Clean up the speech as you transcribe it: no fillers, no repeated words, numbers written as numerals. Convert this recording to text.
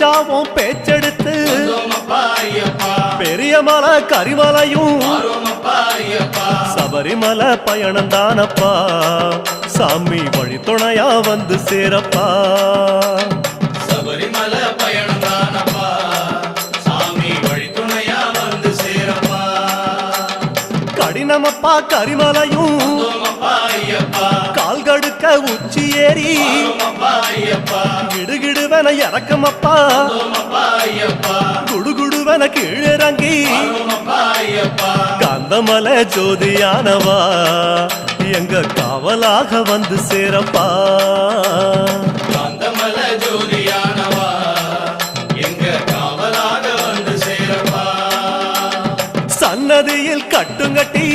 பேச்சாவும் பேச்செடுத்து பெரிய மலை கரிமலையும் சபரிமலை பயணம் தானப்பா சாமி வழி துணையா வந்து சேரப்பா சபரிமலை பயணம் தானப்பா சாமி வழி துணையா வந்து சேரப்பா கடினமப்பா கரிமலையும் கால் கடுக்க உச்சி ஏறி கிடுகிடுவன இறக்கமப்பா குடுகுடுவன கீழிறங்கி காந்தமலை ஜோதியானவா எங்க காவலாக வந்து சேரப்பா காந்தமலை ஜோதியானவா எங்க காவலாக வந்து சேரப்பா சன்னதியில் கட்டுங்கட்டி